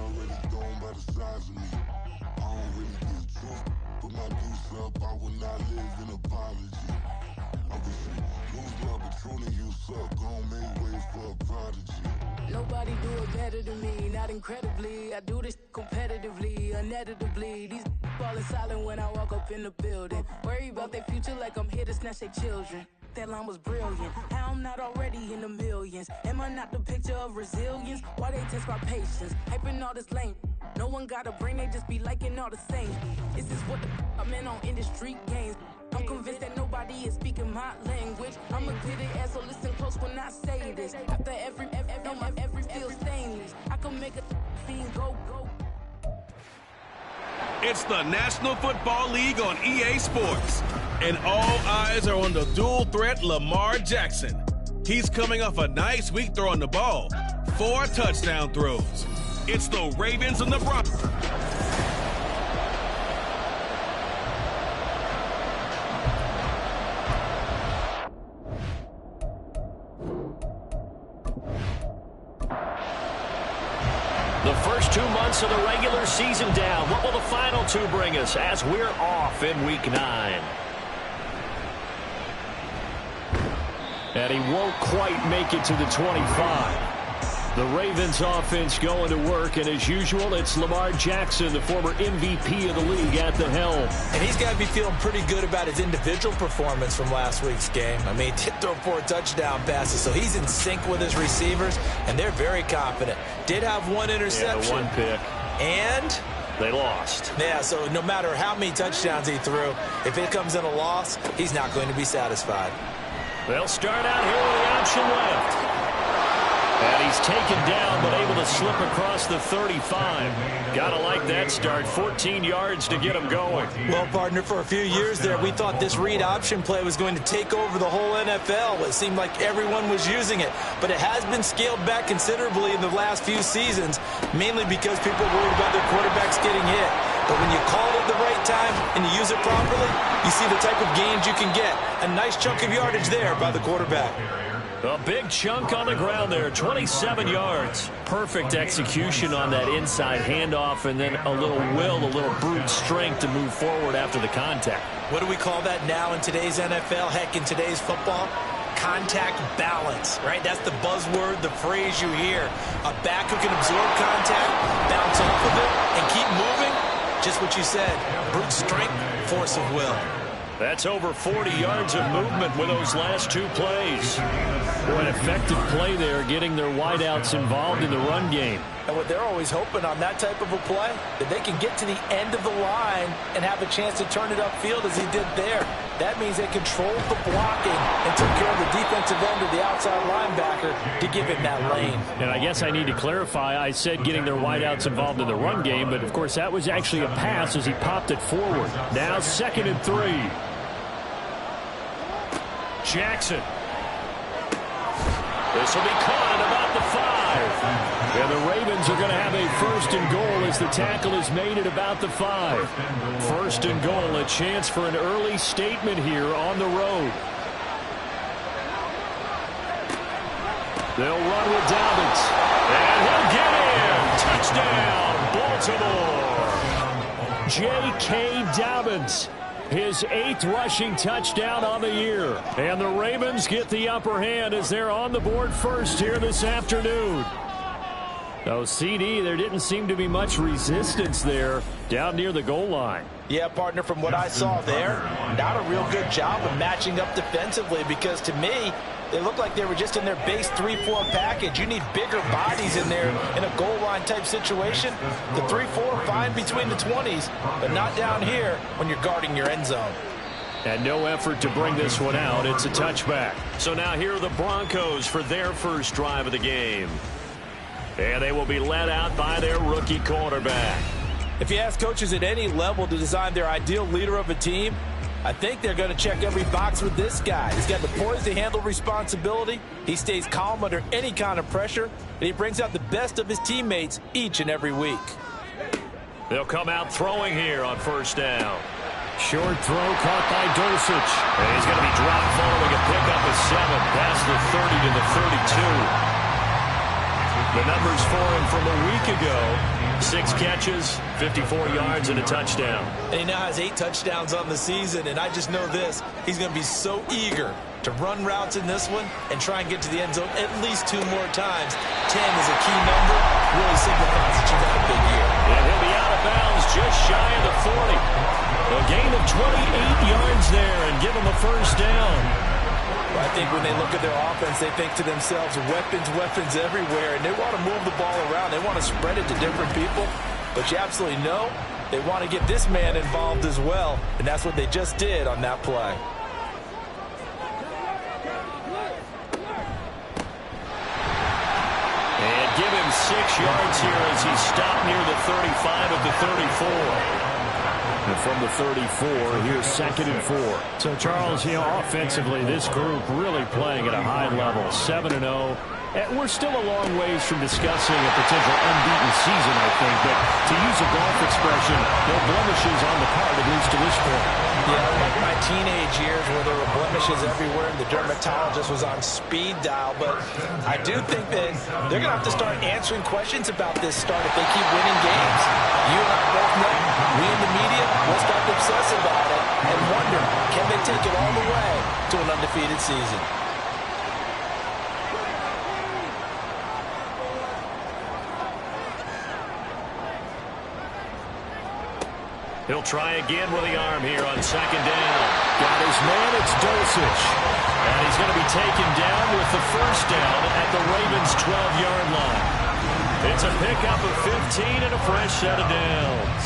already gone by the size of me. I don't really get drunk, but my deuce up, I will not live in apology. I be saying, lose my Patron and you suck, gon' make way for a prodigy. Nobody do it better than me, not incredibly. I do this competitively, uneditably. These falling silent when I walk up in the building. Worry about their future like I'm here to snatch their children. That line was brilliant. How I'm not already in the millions? Am I not the picture of resilience? Why they test my patience? Hyping all this lame. No one got a brain, they just be liking all the same. Is this what the I'm in on industry games? I'm convinced that nobody is speaking my language. I'm a good ass, so listen close when I say this. After every feel stainless, I can make a fiend go. It's the National Football League on EA Sports, and all eyes are on the dual threat Lamar Jackson. He's coming off a nice week throwing the ball, 4 touchdown throws. It's the Ravens and the Broncos. The first 2 months of the regular season down. What will the final 2 bring us as we're off in Week 9? And he won't quite make it to the 25. The Ravens offense going to work, and as usual, it's Lamar Jackson, the former MVP of the league, at the helm. And he's got to be feeling pretty good about his individual performance from last week's game. I mean, he did throw 4 touchdown passes, so he's in sync with his receivers, and they're very confident. Did have 1 interception. Yeah, 1 pick. And they lost. Yeah, so no matter how many touchdowns he threw, if it comes in a loss, he's not going to be satisfied. They'll start out here with the option left. And he's taken down, but able to slip across the 35. Gotta like that start. 14 yards to get him going. Well, partner, for a few years there, we thought this read option play was going to take over the whole NFL. It seemed like everyone was using it. But it has been scaled back considerably in the last few seasons, mainly because people are worried about their quarterbacks getting hit. But when you call it at the right time and you use it properly, you see the type of gains you can get. A nice chunk of yardage there by the quarterback. A big chunk on the ground there, 27 yards. Perfect execution on that inside handoff, and then a little will, a little brute strength to move forward after the contact. What do we call that now in today's NFL? Heck, in today's football? Contact balance, right? That's the buzzword, the phrase you hear. A back who can absorb contact, bounce off of it, and keep moving. Just what you said, brute strength, force of will. That's over 40 yards of movement with those last 2 plays. Boy, an effective play there, getting their wideouts involved in the run game. And what they're always hoping on that type of a play, that they can get to the end of the line and have a chance to turn it upfield as he did there. That means they controlled the blocking and took care of the defensive end or the outside linebacker to give him that lane. And I guess I need to clarify, I said getting their wideouts involved in the run game, but of course that was actually a pass as he popped it forward. Now 2nd and 3. Jackson. This will be caught at about the 5. And the Ravens are going to have a 1st and goal as the tackle is made at about the 5. 1st and goal, a chance for an early statement here on the road. They'll run with Dobbins. And he'll get in. Touchdown, Baltimore. J.K. Dobbins. His 8th rushing touchdown on the year. And the Ravens get the upper hand as they're on the board first here this afternoon. Oh, CD, there didn't seem to be much resistance there down near the goal line. Yeah, partner, from what I saw there, not a real good job of matching up defensively because to me, they looked like they were just in their base 3-4 package. You need bigger bodies in there in a goal line type situation. The 3-4 fine between the 20s, but not down here when you're guarding your end zone. And no effort to bring this one out. It's a touchback. So now here are the Broncos for their first drive of the game. And they will be led out by their rookie quarterback. If you ask coaches at any level to design their ideal leader of a team, I think they're going to check every box with this guy. He's got the poise to handle responsibility. He stays calm under any kind of pressure, and he brings out the best of his teammates each and every week. They'll come out throwing here on 1st down. Short throw caught by Dulcich. And he's going to be dropped following a pickup of 7 past the 30 to the 32. The numbers for him from a week ago, 6 catches, 54 yards, and a touchdown. And he now has 8 touchdowns on the season, and I just know this. He's going to be so eager to run routes in this one and try and get to the end zone at least 2 more times. 10 is a key number. Really signifies that you've had a big year. And he'll be out of bounds just shy of the 40. A gain of 28 yards there and give him a first down. I think when they look at their offense, they think to themselves, weapons everywhere, and they want to move the ball around. They want to spread it to different people, but you absolutely know they want to get this man involved as well, and that's what they just did on that play. And give him 6 yards here as he stopped near the 35 of the 34. And from the 34, here's 2nd and 4. So, Charles, offensively, this group really playing at a high level, 7-0. And we're still a long ways from discussing a potential unbeaten season, I think. But to use a golf expression, no blemishes on the card, at least to this point. Yeah, like my teenage years where there were blemishes everywhere and the dermatologist was on speed dial. But I do think that they're going to have to start answering questions about this start if they keep winning games. You and I both know, we in the media will start to obsess about it and wonder, can they take it all the way to an undefeated season? He'll try again with the arm here on 2nd down. Got his man, it's Dulcich. And he's going to be taken down with the first down at the Ravens' 12-yard line. It's a pickup of 15 and a fresh set of downs.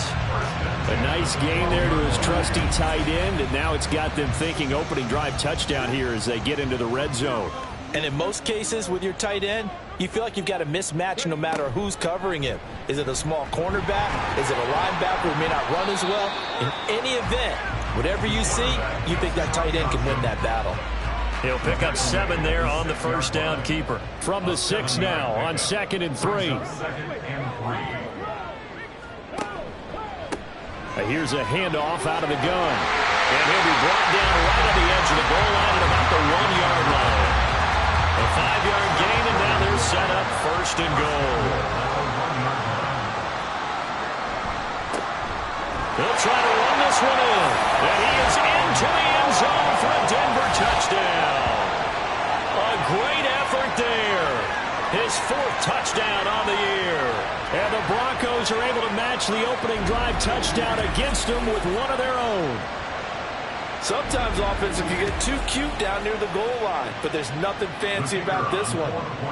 A nice gain there to his trusty tight end, and now it's got them thinking opening drive touchdown here as they get into the red zone. And in most cases with your tight end, you feel like you've got a mismatch no matter who's covering him. Is it a small cornerback? Is it a linebacker who may not run as well? In any event, whatever you see, you think that tight end can win that battle. He'll pick up 7 there on the first down keeper. From the 6 now on 2nd and 3. Here's a handoff out of the gun. And he'll be brought down right at the edge of the goal line at about the 1-yard line. A 5-yard gain, and now they're set up 1st and goal. They'll try to run this one in. And he is into the end zone for a Denver touchdown. A great effort there. His 4th touchdown on the year. And the Broncos are able to match the opening drive touchdown against them with one of their own. Sometimes offensive can get too cute down near the goal line, but there's nothing fancy about this one.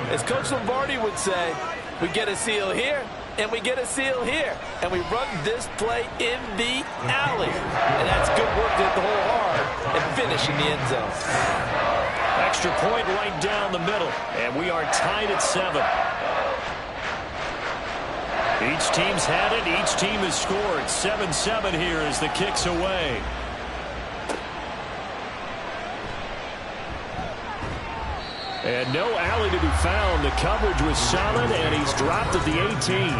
As Coach Lombardi would say, we get a seal here, and we get a seal here, and we run this play in the alley. And that's good work to hit the hole hard and finish in the end zone. Extra point right down the middle, and we are tied at 7. Each team's had it. Each team has scored. 7-7 here as the kick's away. And no alley to be found. The coverage was solid, and he's dropped at the 18.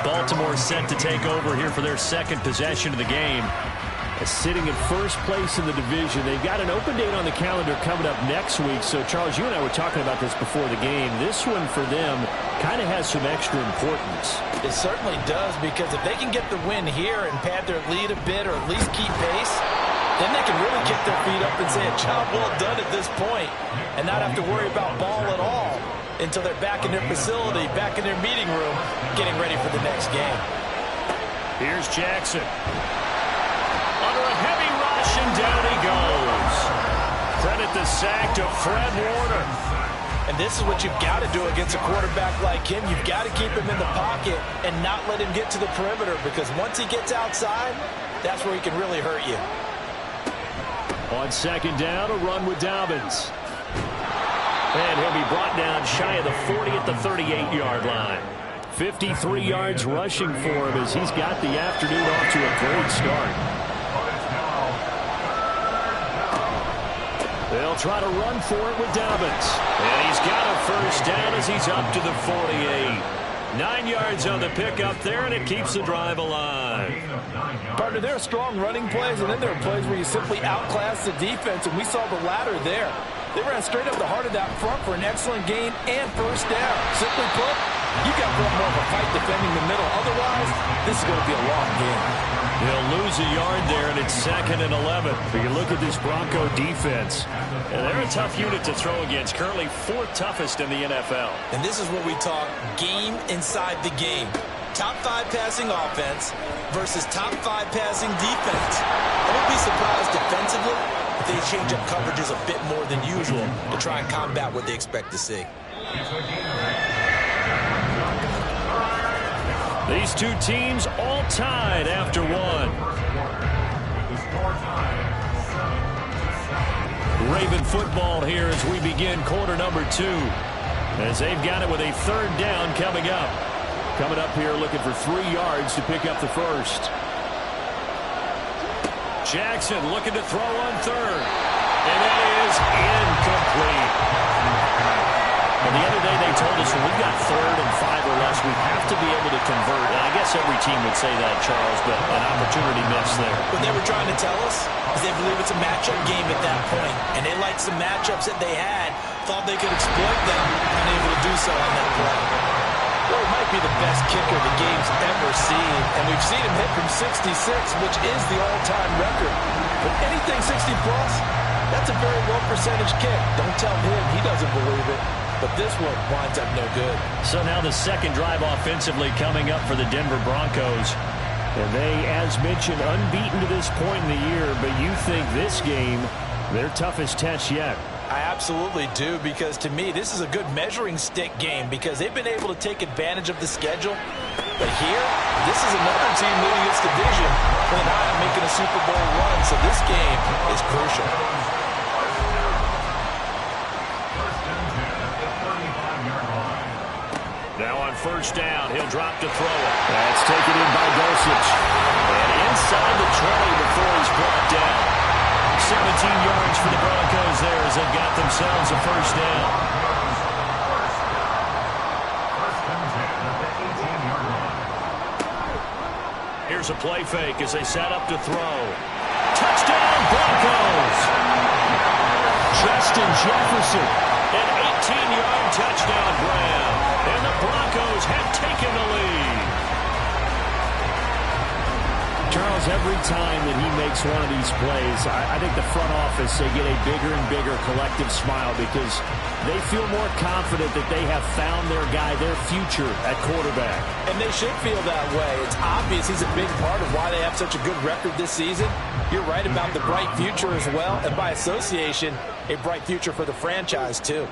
Baltimore set to take over here for their 2nd possession of the game. Sitting in 1st place in the division. They've got an open date on the calendar coming up next week. So, Charles, you and I were talking about this before the game. This one for them kind of has some extra importance. It certainly does, because if they can get the win here and pad their lead a bit or at least keep pace, then they can really kick their feet up and say a job well done at this point and not have to worry about ball at all until they're back in their facility, back in their meeting room, getting ready for the next game. Here's Jackson. Under a heavy rush, and down he goes. Credit the sack to Fred Warner. And this is what you've got to do against a quarterback like him. You've got to keep him in the pocket and not let him get to the perimeter, because once he gets outside, that's where he can really hurt you. On 2nd down, a run with Dobbins. And he'll be brought down shy of the 40 at the 38-yard line. 53 yards rushing for him as he's got the afternoon off to a great start. They'll try to run for it with Dobbins. And he's got a first down as he's up to the 48. 9 yards on the pickup there, and it keeps the drive alive. Partner, there are strong running plays, and then there are plays where you simply outclass the defense, and we saw the latter there. They ran straight up the heart of that front for an excellent gain and first down. Simply put, You've got to put up more of a fight defending the middle. Otherwise, this is going to be a long game. He'll lose a yard there, and it's 2nd and 11. But you look at this Bronco defense, and they're a tough unit to throw against. Currently 4th toughest in the NFL. And this is what we talk game inside the game. Top 5 passing offense versus top 5 passing defense. I wouldn't be surprised defensively if they change up coverages a bit more than usual to try and combat what they expect to see. These two teams all tied after one. Raven football here as we begin quarter number 2. As they've got it with a 3rd down coming up. Coming up here looking for 3 yards to pick up the first. Jackson looking to throw on 3rd. And that is incomplete. And the other day they told us when we got 3rd and 5 or less, we have to be able to convert. And I guess every team would say that, Charles, but an opportunity missed there. What they were trying to tell us is they believe it's a matchup game at that point. And they liked some matchups that they had, thought they could exploit them, unable to do so on that play. Well, he might be the best kicker the game's ever seen. And we've seen him hit from 66, which is the all-time record. But anything 60-plus, that's a very low percentage kick. Don't tell him he doesn't believe it. But this one winds up no good. So now the second drive offensively coming up for the Denver Broncos. And they, as mentioned, unbeaten to this point in the year. But you think this game, their toughest test yet? I absolutely do, because to me, this is a good measuring stick game because they've been able to take advantage of the schedule. But here, this is another team leading its division with an eye on making a Super Bowl run. So this game is crucial. Now on 1st down, he'll drop to throw it. That's taken in by Dulcich. And inside the 20 before he's brought down. 17 yards for the Broncos there as they've got themselves a 1st down. Here's a play fake as they set up to throw. Touchdown, Broncos! Justin Jefferson, an 18-yard touchdown grab. And the Broncos have taken the lead. Charles, every time that he makes one of these plays, I think the front office, they get a bigger and bigger collective smile because they feel more confident that they have found their guy, their future at quarterback. And they should feel that way. It's obvious he's a big part of why they have such a good record this season. You're right about the bright future as well, and by association, a bright future for the franchise too.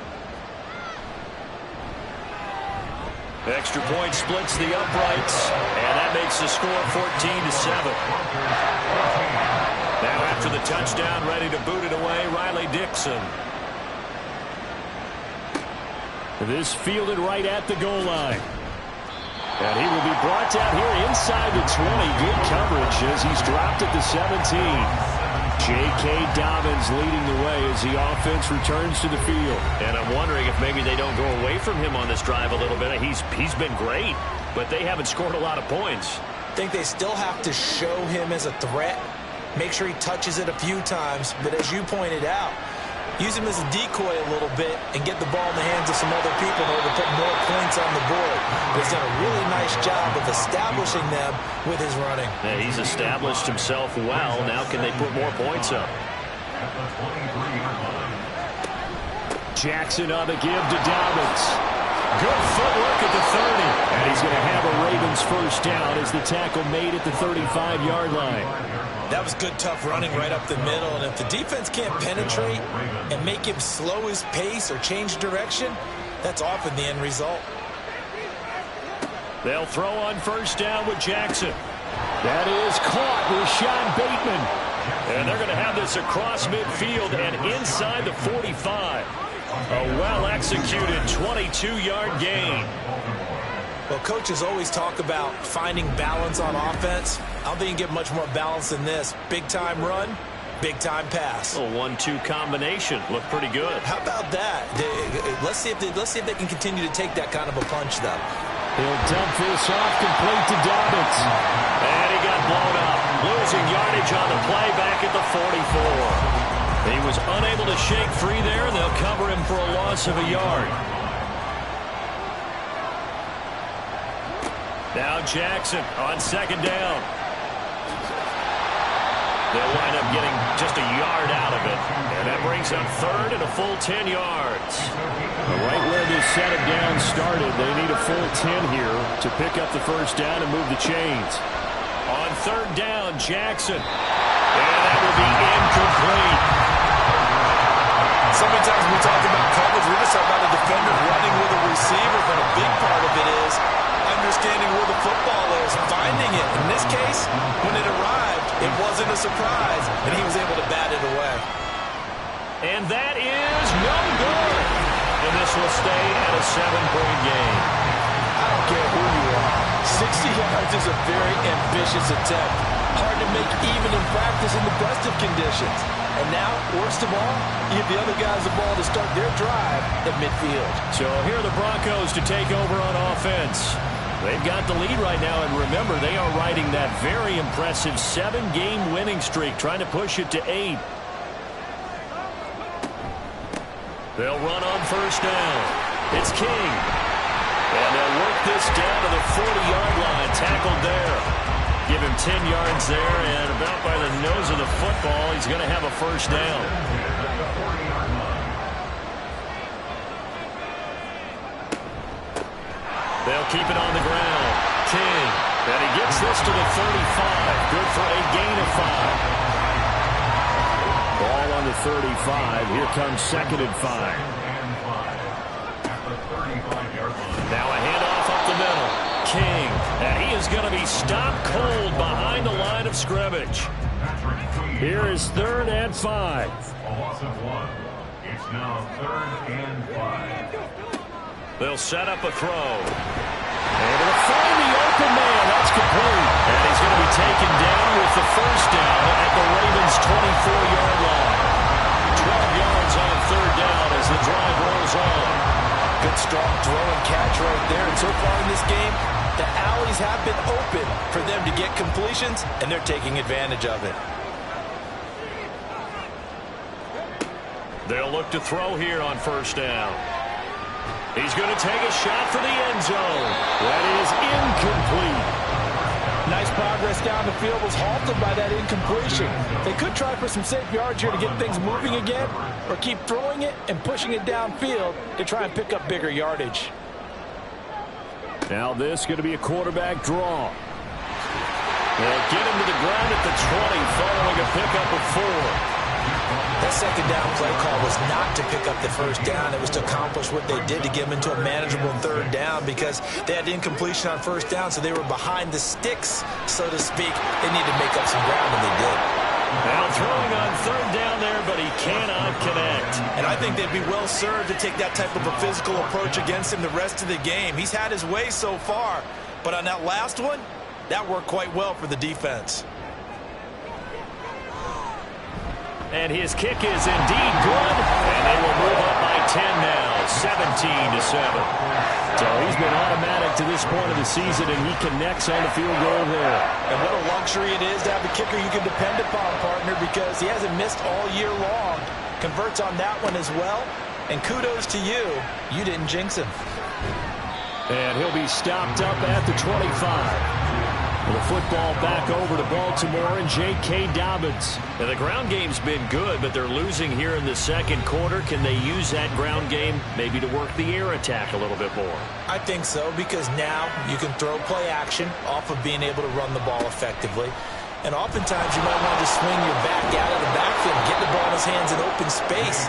Extra point splits the uprights, and that makes the score 14-7. Now after the touchdown, ready to boot it away, Riley Dixon. This fielded right at the goal line. And he will be brought down here inside the 20. Good coverage as he's dropped at the 17. J.K. Dobbins leading the way as the offense returns to the field. And I'm wondering if maybe they don't go away from him on this drive a little bit. He's been great, but they haven't scored a lot of points. I think they still have to show him as a threat, make sure he touches it a few times. But as you pointed out, use him as a decoy a little bit and get the ball in the hands of some other people in order to put more points on the board. But he's done a really nice job of establishing them with his running. Yeah, he's established himself well. Now can they put more points up? Jackson on the give to Dobbins. Good footwork at the 30. And he's going to have a Ravens 1st down as the tackle made at the 35-yard line. That was good, tough running right up the middle. And if the defense can't penetrate and make him slow his pace or change direction, that's often the end result. They'll throw on 1st down with Jackson. That is caught with Sean Bateman. And they're going to have this across midfield and inside the 45. A well-executed 22-yard gain. Well, coaches always talk about finding balance on offense. I don't think you can get much more balance than this. Big-time run, big-time pass. A 1-2 combination. Looked pretty good. How about that? Let's see if they can continue to take that kind of a punch, though. He'll dump this off complete to Dobbins. And he got blown up. Losing yardage on the play back at the 44. He was unable to shake free there, and they'll cover him for a loss of a yard. Now Jackson on second down. They'll wind up getting just a yard out of it. And that brings up third and a full 10 yards. Right where this set of downs started, they need a full 10 here to pick up the first down and move the chains. On third down, Jackson. And that will be incomplete. So many times when we talk about coverage, we just talk about a defender running with a receiver, but a big part of it is understanding where the football is, finding it. In this case, when it arrived, it wasn't a surprise, and he was able to bat it away. And that is no good. And this will stay at a 7-point game. I don't care who you are. 60 yards is a very ambitious attempt. Hard to make even in practice in the best of conditions. And now, worst of all, you give the other guys the ball to start their drive at midfield. So here are the Broncos to take over on offense. They've got the lead right now, and remember, they are riding that very impressive 7-game winning streak, trying to push it to 8. They'll run on first down. It's King. And they'll work this down to the 40-yard line, tackled there. Give him 10 yards there, and about by the nose of the football, he's going to have a first down. They'll keep it on the ground. King. And he gets this to the 35. Good for a gain of 5. Ball on the 35. Here comes second and 5. Now a handoff up the middle. King. And he is going to be stopped cold behind the line of scrimmage. Here is third and 5. A loss of 1. It's now third and 5. They'll set up a throw. Able to find the open man. That's complete. And he's going to be taken down with the first down at the Ravens' 24-yard line. 12 yards on third down as the drive rolls on. Good strong throw and catch right there. And so far in this game, the alleys have been open for them to get completions, and they're taking advantage of it. They'll look to throw here on first down. He's going to take a shot for the end zone. That is incomplete. Nice progress down the field, was halted by that incompletion. They could try for some safe yards here to get things moving again, or keep throwing it and pushing it downfield to try and pick up bigger yardage. Now this is going to be a quarterback draw. They'll get him to the ground at the 20 following a pickup of 4. That second down play call was not to pick up the first down. It was to accomplish what they did to get them into a manageable third down because they had incompletion on first down, so they were behind the sticks, so to speak. They needed to make up some ground, and they did. Now throwing on third down there, but he cannot connect. And I think they'd be well served to take that type of a physical approach against him the rest of the game. He's had his way so far, but on that last one, that worked quite well for the defense. And his kick is indeed good, and they will move up by 10 now, 17-7. So he's been automatic to this point of the season, and he connects on the field goal there. And what a luxury it is to have a kicker you can depend upon, partner, because he hasn't missed all year long. Converts on that one as well, and kudos to you. You didn't jinx him. And he'll be stopped up at the 25. The football back over to Baltimore and J.K. Dobbins. And the ground game's been good, but they're losing here in the second quarter. Can they use that ground game maybe to work the air attack a little bit more? I think so, because now you can throw play action off of being able to run the ball effectively. And oftentimes you might want to swing your back out of the backfield, get the ball in his hands in open space,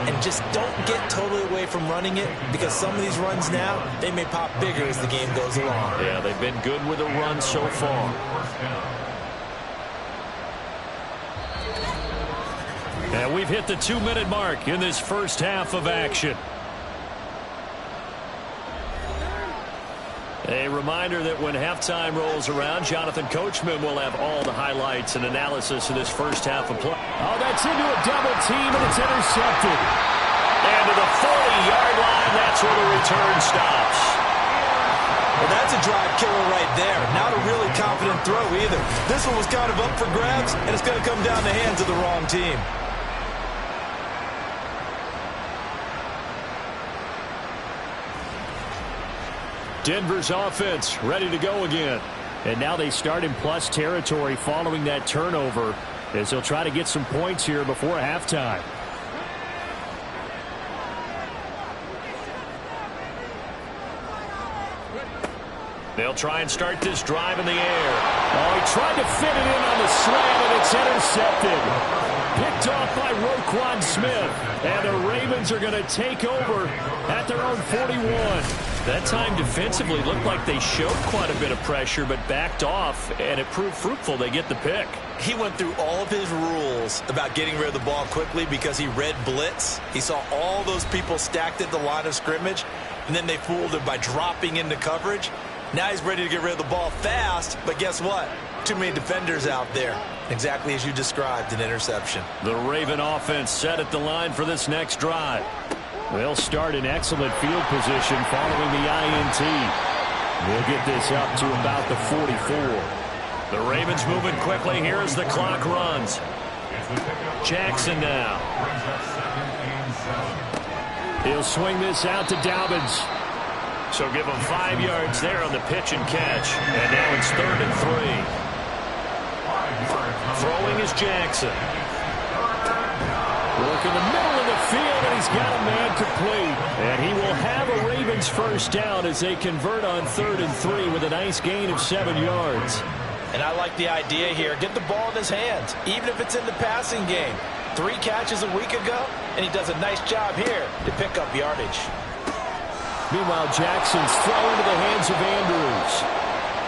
and just don't get totally away from running it, because some of these runs now, they may pop bigger as the game goes along. Yeah, they've been good with a run so far. And we've hit the 2-minute mark in this first half of action. A reminder that when halftime rolls around, Jonathan Coachman will have all the highlights and analysis of this first half of play. Oh, that's into a double team, and it's intercepted. And to the 40-yard line, that's where the return stops. Well, that's a drive killer right there. Not a really confident throw either. This one was kind of up for grabs, and it's going to come down the hands of the wrong team. Denver's offense ready to go again. And now they start in plus territory following that turnover as they'll try to get some points here before halftime. They'll try and start this drive in the air. Oh, he tried to fit it in on the slant, and it's intercepted. Picked off by Roquan Smith. And the Ravens are going to take over at their own 41. That time defensively looked like they showed quite a bit of pressure, but backed off, and it proved fruitful. They get the pick. He went through all of his rules about getting rid of the ball quickly because he read blitz. He saw all those people stacked at the line of scrimmage, and then they fooled him by dropping into coverage. Now he's ready to get rid of the ball fast, but guess what? Too many defenders out there. Exactly as you described, an interception. The Raven offense set at the line for this next drive. They'll start in excellent field position following the INT. They'll get this up to about the 44. The Ravens moving quickly here as the clock runs. Jackson now. He'll swing this out to Dobbins. So give him 5 yards there on the pitch and catch. And now it's 3rd and 3. Throwing is Jackson. Work in the middle of the field, and he's got a man complete. And he will have a Ravens first down as they convert on 3rd and 3 with a nice gain of 7 yards. And I like the idea here. Get the ball in his hands, even if it's in the passing game. 3 catches a week ago, and he does a nice job here to pick up yardage. Meanwhile, Jackson's throw into the hands of Andrews.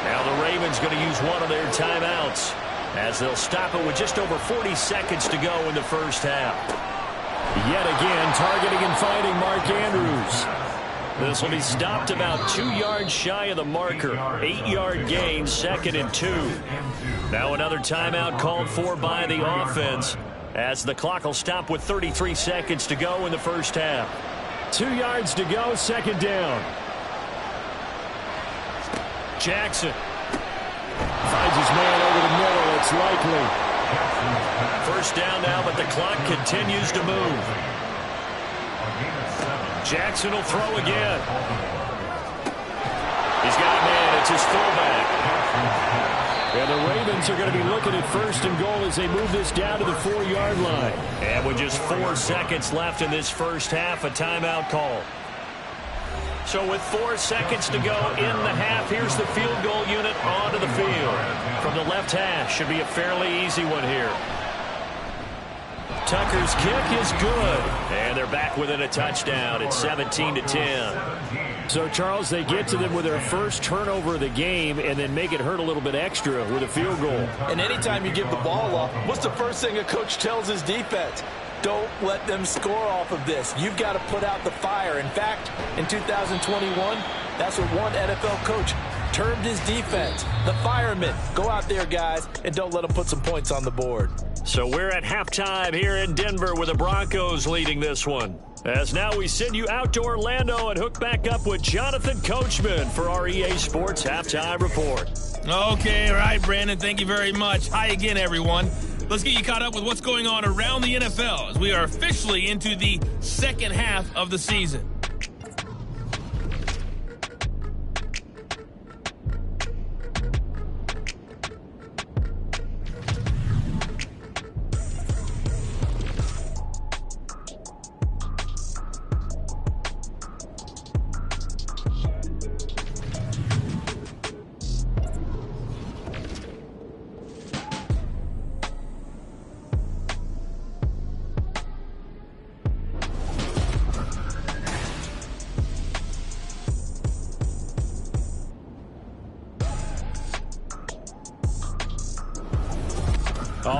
Now the Ravens going to use one of their timeouts as they'll stop it with just over 40 seconds to go in the first half. Yet again, targeting and finding Mark Andrews. This will be stopped about 2 yards shy of the marker. 8-yard gain, 2nd and 2. Now another timeout called for by the offense as the clock will stop with 33 seconds to go in the first half. 2 yards to go, 2nd down. Jackson finds his man over the middle. It's likely. First down now, but the clock continues to move. Jackson will throw again. He's got a man. It's his fullback. And the Ravens are going to be looking at 1st and goal as they move this down to the 4-yard line. And with just 4 seconds left in this first half, a timeout call. So with 4 seconds to go in the half, here's the field goal unit onto the field. From the left hash, should be a fairly easy one here. Tucker's kick is good. And they're back within a touchdown. It's 17-10. So, Charles, they get to them with their first turnover of the game and then make it hurt a little bit extra with a field goal. And anytime you give the ball up, what's the first thing a coach tells his defense? Don't let them score off of this. You've got to put out the fire. In fact, in 2021, that's what one NFL coach termed his defense. The firemen. Go out there, guys, and don't let them put some points on the board. So we're at halftime here in Denver with the Broncos leading this one. As now we send you out to Orlando and hook back up with Jonathan Coachman for our EA Sports Halftime Report. Okay, all right, Brandon, thank you very much. Hi again, everyone. Let's get you caught up with what's going on around the NFL as we are officially into the second half of the season.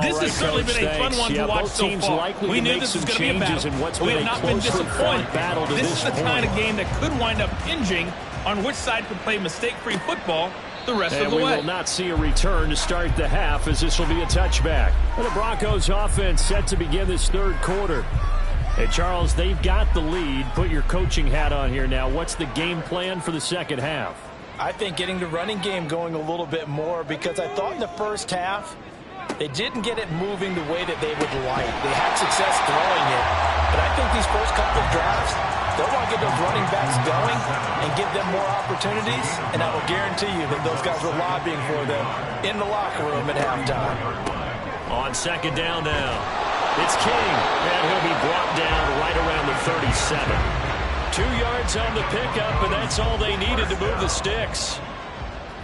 This has certainly been a fun one to watch so far. We knew this was going to be a battle, but we have not been disappointed. This is the kind of game that could wind up hinging on which side could play mistake-free football the rest of the way. And we will not see a return to start the half as this will be a touchback. And the Broncos offense set to begin this third quarter. And Charles, they've got the lead. Put your coaching hat on here now. What's the game plan for the second half? I think getting the running game going a little bit more because I thought in the first half they didn't get it moving the way that they would like. They had success throwing it, but I think these first couple of drives, They'll want to get those running backs going and give them more opportunities, and I will guarantee you that those guys were lobbying for them in the locker room at halftime. On second down now, it's King, and he'll be brought down right around the 37. 2 yards on the pickup, and that's all they needed to move the sticks.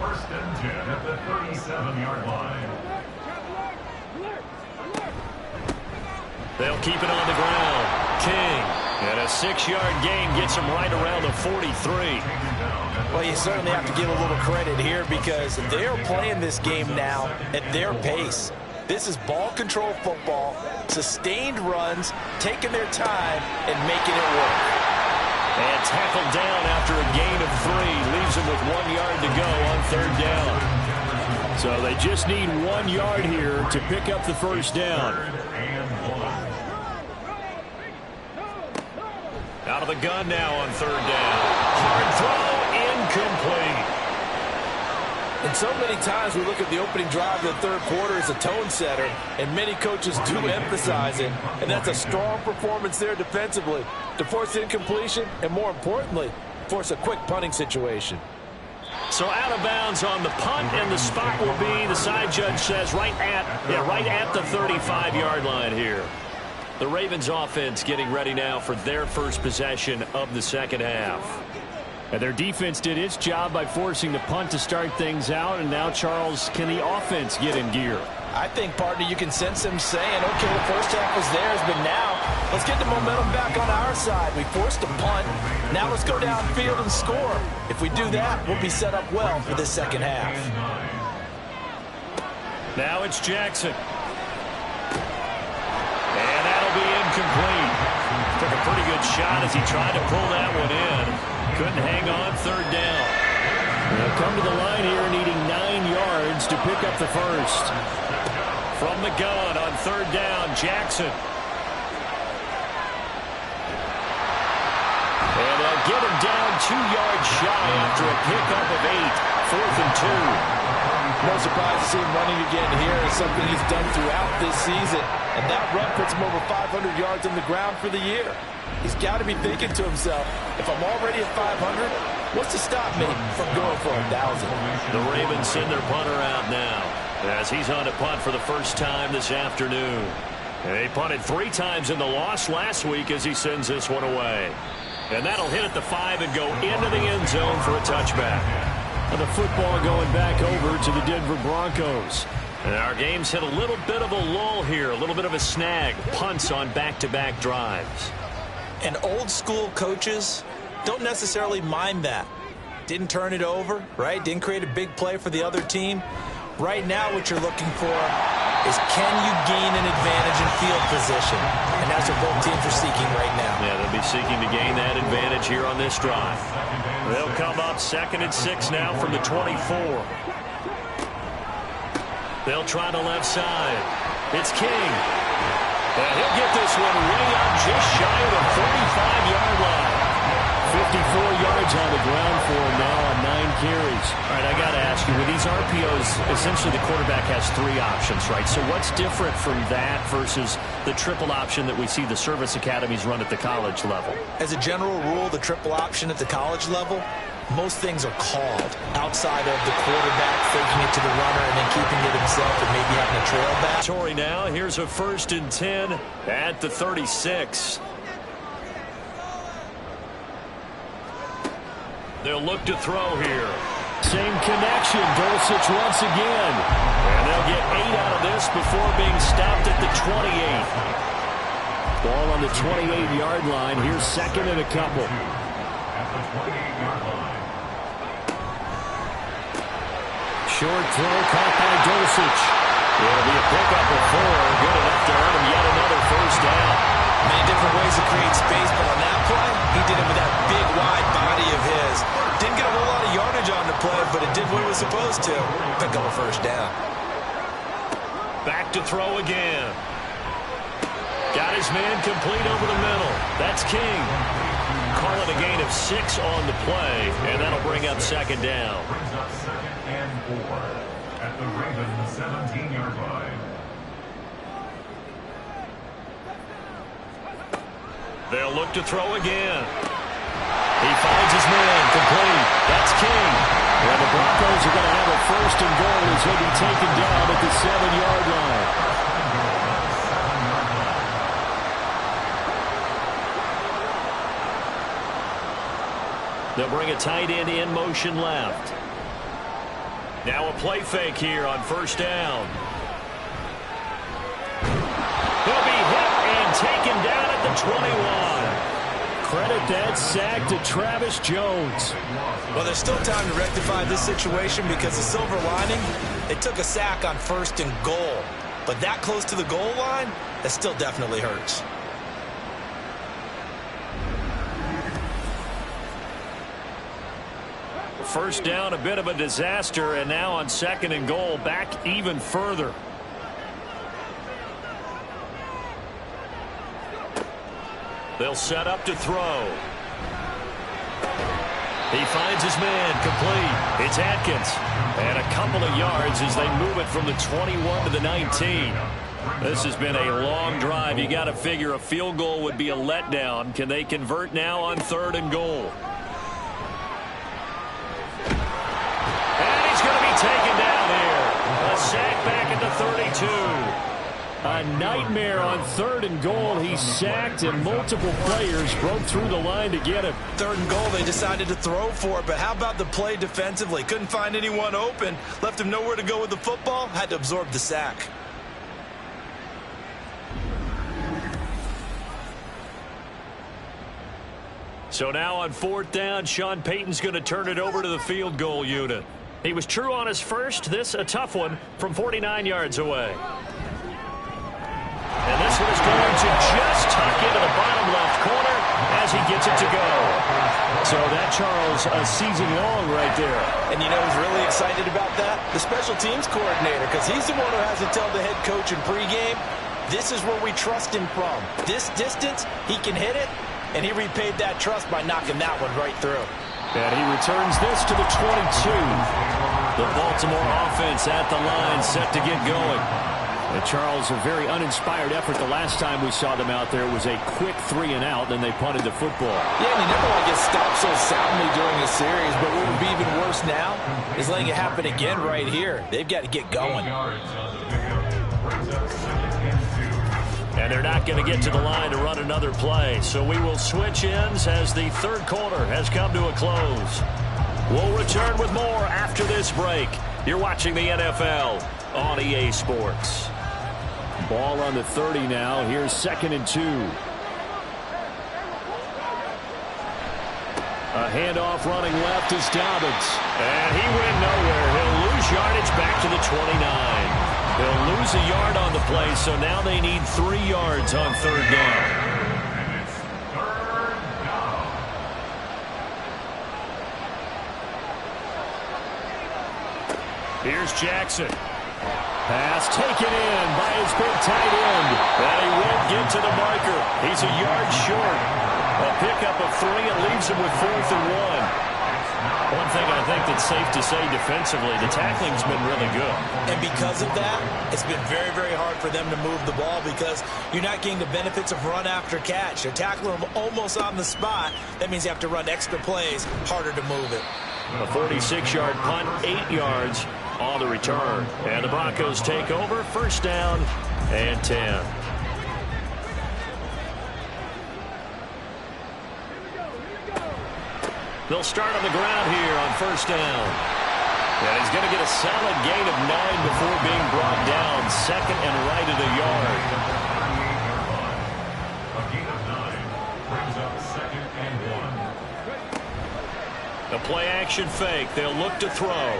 First and 10 at the 37-yard line. They'll keep it on the ground. King, and a 6-yard gain gets him right around the 43. Well, you certainly have to give a little credit here because they're playing this game now at their pace. This is ball control football, sustained runs, taking their time and making it work. And tackled down after a gain of 3. Leaves him with 1 yard to go on third down. So they just need 1 yard here to pick up the first down. Out of the gun now on third down. Hard throw, incomplete. And so many times we look at the opening drive of the third quarter as a tone setter, and many coaches do emphasize it, and that's a strong performance there defensively to force incompletion and, more importantly, force a quick punting situation. So out of bounds on the punt, and the spot will be, the side judge says, right at the 35-yard line here. The Ravens offense getting ready now for their first possession of the second half. And their defense did its job by forcing the punt to start things out. And now, Charles, can the offense get in gear? I think, partner, you can sense them saying, okay, the first half was theirs, but now let's get the momentum back on our side. We forced a punt. Now let's go downfield and score. If we do that, we'll be set up well for this second half. Now it's Jackson. And that'll be incomplete. Took a pretty good shot as he tried to pull that one in. Couldn't hang on third down. They'll come to the line here needing 9 yards to pick up the first. From the gun on third down, Jackson. And they'll get him down 2 yards shy after a pickup of 8. 4th and 2. No surprise to see him running again here. It's something he's done throughout this season. And that run puts him over 500 yards on the ground for the year. He's got to be thinking to himself, if I'm already at 500, what's to stop me from going for 1,000? The Ravens send their punter out now as he's on to punt for the first time this afternoon. And he punted 3 times in the loss last week as he sends this one away. And that'll hit at the 5 and go into the end zone for a touchback. And the football going back over to the Denver Broncos. And our game's hit a little bit of a lull here, a little bit of a snag. Punts on back-to-back drives. And old-school coaches don't necessarily mind that. Didn't turn it over, right? Didn't create a big play for the other team. Right now what you're looking for is can you gain an advantage in field position? And that's what both teams are seeking right now. Yeah, they'll be seeking to gain that advantage here on this drive. They'll come up 2nd and 6 now from the 24. They'll try the left side. It's King. And he'll get this one way up just shy of the 35-yard line. 54 yards on the ground for him now on 9 carries. All right, I got to ask you, with these RPOs, essentially the quarterback has 3 options, right? So what's different from that versus the triple option that we see the service academies run at the college level? As a general rule, the triple option at the college level, most things are called outside of the quarterback faking it to the runner and then keeping it himself and maybe having a trail back. Torrey now, here's a 1st and 10 at the 36. They'll look to throw here. Same connection, Dulcich once again. And they'll get 8 out of this before being stopped at the 28. Ball on the 28-yard line. Here's 2nd and a couple. Short throw caught by Dulcich. It'll be a pickup of 4. Good enough to earn him yet another first down. Many different ways to create space, but on that play, he did it with that big, wide body of his. Didn't get a whole lot of yardage on the play, but it did what it was supposed to. Pick up a first down. Back to throw again. Got his man complete over the middle. That's King. Call it a gain of 6 on the play, and that'll bring up 2nd down. Brings up 2nd and 4 at the Ravens 17-yard line. They'll look to throw again. He finds his man, complete. That's King. And the Broncos are going to have a first and goal as he'll be taken down at the 7-yard line. They'll bring a tight end in motion left. Now a play fake here on first down. He'll be hit and taken down at the 21. Credit that sack to Travis Jones. Well, there's still time to rectify this situation because the silver lining, they took a sack on first and goal. But that close to the goal line, that still definitely hurts. First down, a bit of a disaster, and now on second and goal, back even further. They'll set up to throw. He finds his man, complete. It's Atkins. And a couple of yards as they move it from the 21 to the 19. This has been a long drive. You got to figure a field goal would be a letdown. Can they convert now on third and goal? Taken down here. A sack back at the 32. A nightmare on third and goal. He's sacked, and multiple players broke through the line to get him. Third and goal, they decided to throw for it, but how about the play defensively? Couldn't find anyone open. Left him nowhere to go with the football. Had to absorb the sack. So now on fourth down, Sean Payton's going to turn it over to the field goal unit. He was true on his first. This a tough one from 49 yards away. And this one is going to just tuck into the bottom left corner as he gets it to go. So that, Charles, a season long right there. And you know who's really excited about that? The special teams coordinator, because he's the one who has to tell the head coach in pregame, this is where we trust him from. This distance, he can hit it, and he repaid that trust by knocking that one right through. And he returns this to the 22. The Baltimore offense at the line, set to get going. And Charles, a very uninspired effort. The last time we saw them out there was a quick 3-and-out, then they punted the football. Yeah, and you never want to get stopped so soundly during a series, but what would be even worse now is letting it happen again right here. They've got to get going. And they're not going to get to the line to run another play. So we will switch ends as the third quarter has come to a close. We'll return with more after this break. You're watching the NFL on EA Sports. Ball on the 30 now. Here's 2nd and 2. A handoff running left is Dobbins. And he went nowhere. He'll lose yardage back to the 29. They'll lose a yard on the play, so now they need 3 yards on third down. Here's Jackson. Pass taken in by his big tight end. And he won't get to the marker. He's a yard short. A pickup of 3 and leaves him with 4th and 1. One thing I think that's safe to say defensively, the tackling's been really good. And because of that, it's been very, very hard for them to move the ball because you're not getting the benefits of run after catch. They're tackling them almost on the spot. That means you have to run extra plays, harder to move it. A 46-yard punt, 8 yards on the return. And the Broncos take over, first down and 10. They'll start on the ground here on first down. And he's going to get a solid gain of 9 before being brought down. 2nd and right at a yard. A gain of 9 brings up 2nd and 1. A play action fake. They'll look to throw.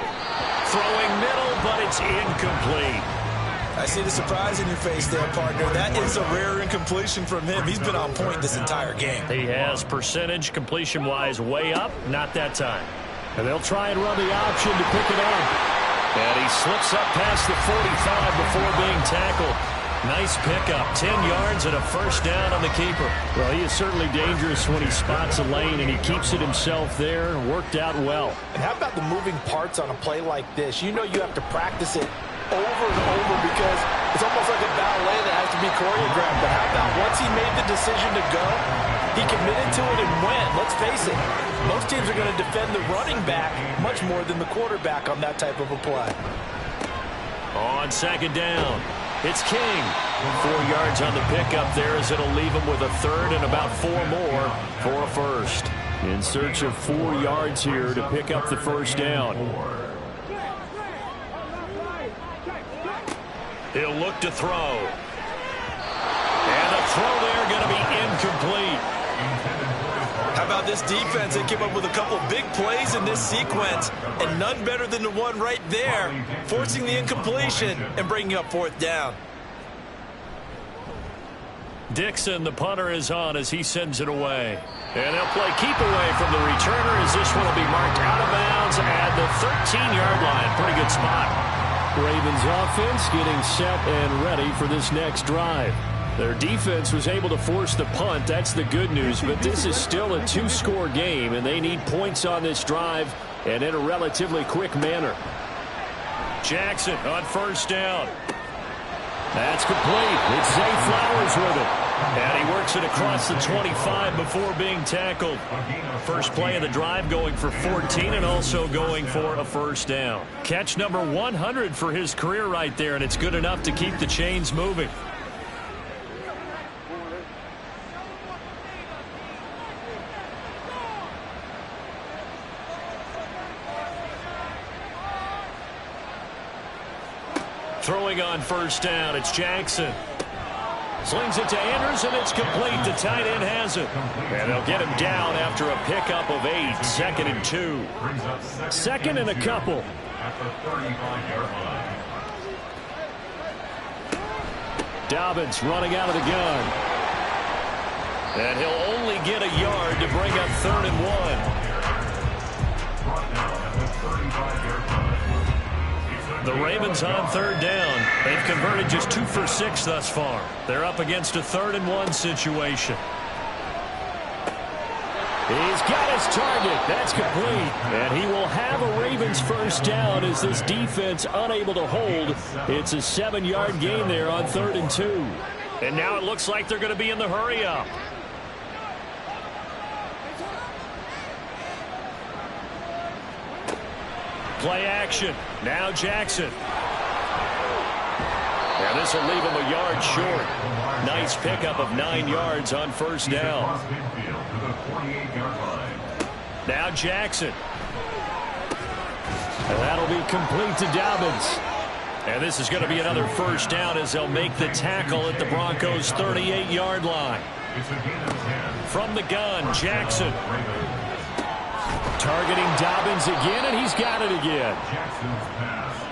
Throwing middle, but it's incomplete. I see the surprise in your face there, partner. That is a rare incompletion from him. He's been on point this entire game. He has percentage completion-wise way up. Not that time. And they'll try and run the option to pick it up. And he slips up past the 45 before being tackled. Nice pickup. 10 yards and a first down on the keeper. Well, he is certainly dangerous when he spots a lane, and he keeps it himself there. Worked out well. And how about the moving parts on a play like this? You know you have to practice it over and over because it's almost like a ballet that has to be choreographed. But how about once he made the decision to go, He committed to it and went. Let's face it, most teams are going to defend the running back much more than the quarterback on that type of a play. On second down, it's King. 4 yards on the pickup there as it'll leave him with a third and about 4 more for a first. In search of 4 yards here to pick up the first down. He'll look to throw. And the throw there going to be incomplete. How about this defense? They came up with a couple big plays in this sequence, and none better than the one right there, forcing the incompletion and bringing up 4th down. Dixon, the punter, is on as he sends it away. And they'll play keep away from the returner as this one will be marked out of bounds at the 13-yard line. Pretty good spot. Ravens offense getting set and ready for this next drive. Their defense was able to force the punt. That's the good news, but this is still a 2-score game, and they need points on this drive and in a relatively quick manner. Jackson on first down. That's complete. It's Zay Flowers with it. And he works it across the 25 before being tackled. First play of the drive going for 14 and also going for a first down. Catch number 100 for his career right there, and it's good enough to keep the chains moving. Throwing on first down, it's Jackson. Slings it to Andrews, and it's complete. The tight end has it. And they'll get him down after a pickup of 8. 2nd and 2. 2nd and a couple. Dobbins running out of the gun. And he'll only get a yard to bring up 3rd and 1. The Ravens on 3rd down. They've converted just 2 for 6 thus far. They're up against a 3rd and 1 situation. He's got his target. That's complete. And he will have a Ravens first down as this defense unable to hold. It's a 7-yard gain there on 3rd and 2. And now it looks like they're going to be in the hurry up. Play action. Now Jackson. And this will leave him a yard short. Nice pickup of 9 yards on first down. Now Jackson. And that'll be complete to Dobbins. And this is going to be another first down as they'll make the tackle at the Broncos' 38-yard line. From the gun, Jackson. Targeting Dobbins again, and he's got it again.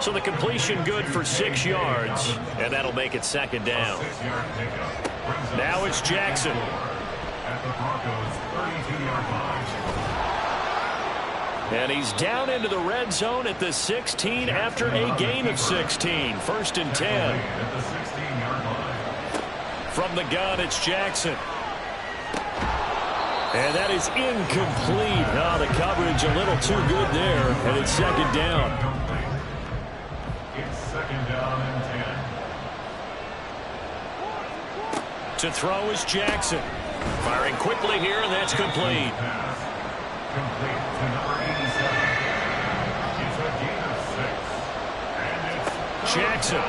So the completion good for 6 yards, and that'll make it 2nd down. Now it's Jackson. And he's down into the red zone at the 16 after a gain of 16. 1st and 10. From the gun, it's Jackson. And that is incomplete. Oh, the coverage a little too good there, and it's 2nd down. It's 2nd down and 10. To throw is Jackson. Firing quickly here, and that's complete. Complete to number 87. It's a gain of 6. And it's Jackson.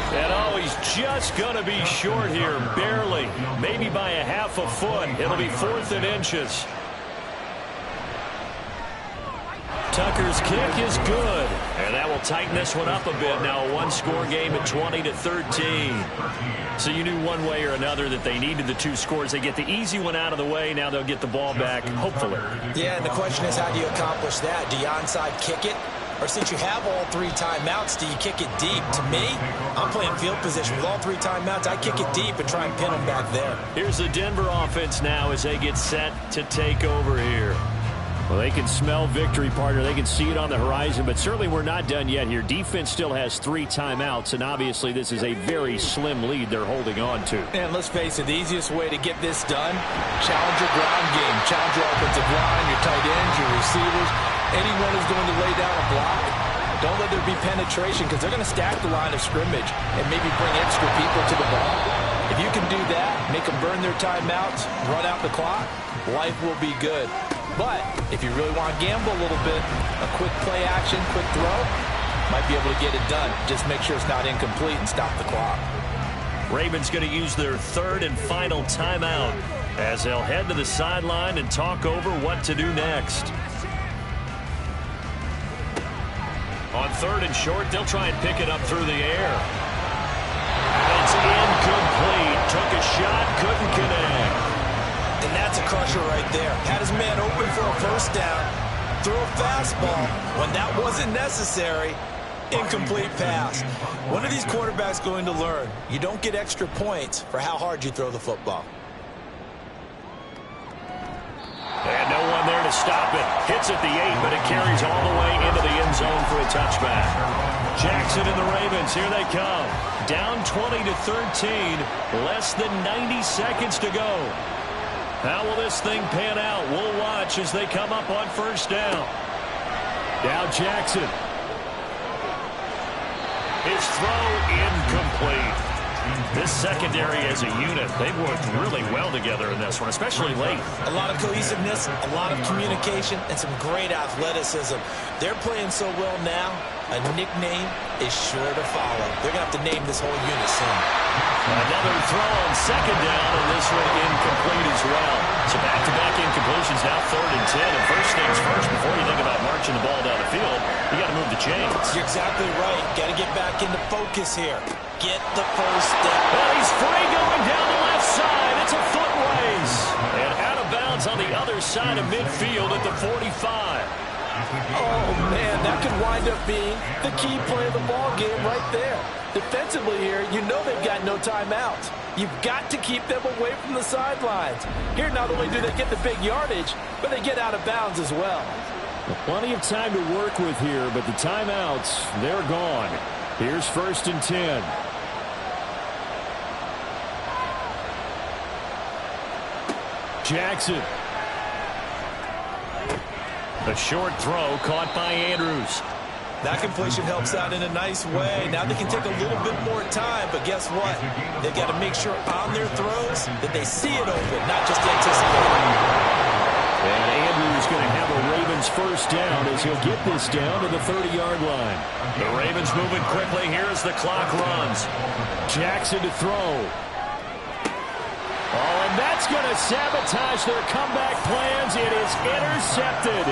And oh, he's just going to be short here, barely, maybe by a half a foot. It'll be 4th and inches. Tucker's kick is good, and that will tighten this one up a bit. Now a 1-score game at 20-13. So you knew one way or another that they needed the 2 scores. They get the easy one out of the way. Now they'll get the ball back, hopefully. Yeah, and the question is, how do you accomplish that? Do you onside kick it? Or since you have all 3 timeouts, do you kick it deep? To me, I'm playing field position. With all 3 timeouts, I kick it deep and try and pin them back there. Here's the Denver offense now as they get set to take over here. Well, they can smell victory, partner. They can see it on the horizon, but certainly we're not done yet here. Defense still has 3 timeouts, and obviously this is a very slim lead they're holding on to. And let's face it, the easiest way to get this done, challenge your ground game. Challenge your offensive line, your tight ends, your receivers. Anyone who's going to lay down a block, don't let there be penetration because they're going to stack the line of scrimmage and maybe bring extra people to the ball. If you can do that, make them burn their timeouts, run out the clock, life will be good. But if you really want to gamble a little bit, a quick play action, quick throw, might be able to get it done. Just make sure it's not incomplete and stop the clock. Ravens going to use their third and final timeout as they'll head to the sideline and talk over what to do next. On third and short, they'll try and pick it up through the air. It's incomplete. Took a shot, couldn't connect. And that's a crusher right there. Had his man open for a first down. Throw a fastball when that wasn't necessary. Incomplete pass. When are these quarterbacks going to learn? You don't get extra points for how hard you throw the football. And no one there to stop it. Hits at the 8, but it carries all the way into the end zone for a touchback. Jackson and the Ravens, here they come. Down 20-13, less than 90 seconds to go. How will this thing pan out? We'll watch as they come up on first down. Now Jackson. His throw incomplete. This secondary as a unit, they've worked really well together in this one, especially late. A lot of cohesiveness, a lot of communication, and some great athleticism. They're playing so well now, a nickname is sure to follow. They're going to have to name this whole unit soon. Another throw on second down, and this one incomplete as well. So back-to-back incompletions, now 3rd and 10. And first things first, before you think about marching the ball down the field, you got to move the chains. You're exactly right. Got to get back into focus here. Get the first step. Well, he's free going down the left side. It's a foot race. And out of bounds on the other side of midfield at the 45. Oh, man, that could wind up being the key play of the ball game right there. Defensively here, you know they've got no timeouts. You've got to keep them away from the sidelines. Here, not only do they get the big yardage, but they get out of bounds as well. Plenty of time to work with here, but the timeouts, they're gone. Here's 1st and 10. Jackson. A short throw caught by Andrews. That completion helps out in a nice way. Now they can take a little bit more time, but guess what? They've got to make sure on their throws that they see it open, not just anticipate it. And Andrews going to have a Ravens first down as he'll get this down to the 30-yard line. The Ravens moving quickly here as the clock runs. Jackson to throw. Oh, and that's going to sabotage their comeback plans. It is intercepted.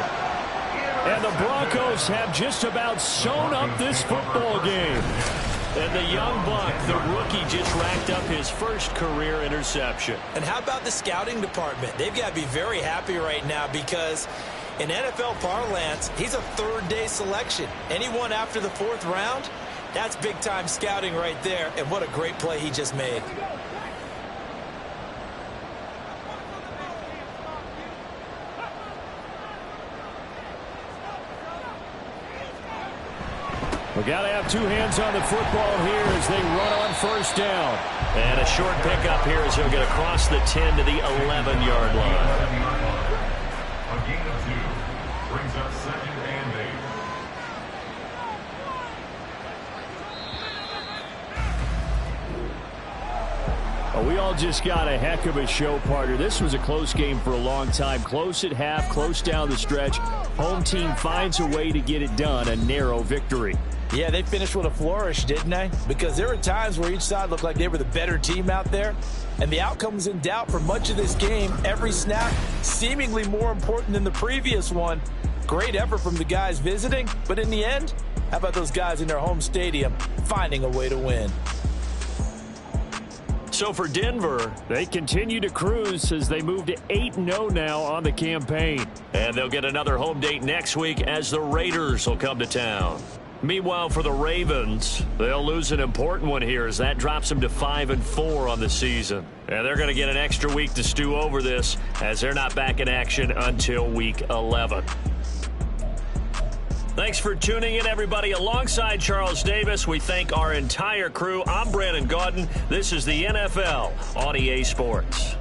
And the Broncos have just about sewn up this football game. And the young buck, the rookie, just racked up his first career interception. And how about the scouting department? They've got to be very happy right now because in NFL parlance, he's a third-day selection. Anyone after the 4th round, that's big-time scouting right there. And what a great play he just made. We got to have 2 hands on the football here as they run on first down. And a short pickup here as he'll get across the 10 to the 11-yard line. A gain of 2 brings up 2nd and 8. We all just got a heck of a show, partner. This was a close game for a long time. Close at half, close down the stretch. Home team finds a way to get it done, a narrow victory. Yeah, they finished with a flourish, didn't they? Because there were times where each side looked like they were the better team out there, and the outcome was in doubt for much of this game. Every snap seemingly more important than the previous one. Great effort from the guys visiting, but in the end, how about those guys in their home stadium finding a way to win? So for Denver, they continue to cruise as they move to 8-0 now on the campaign. And they'll get another home date next week as the Raiders will come to town. Meanwhile, for the Ravens, they'll lose an important one here as that drops them to 5-4 on the season. And they're going to get an extra week to stew over this as they're not back in action until week 11. Thanks for tuning in, everybody. Alongside Charles Davis, we thank our entire crew. I'm Brandon Gaudin. This is the NFL on EA Sports.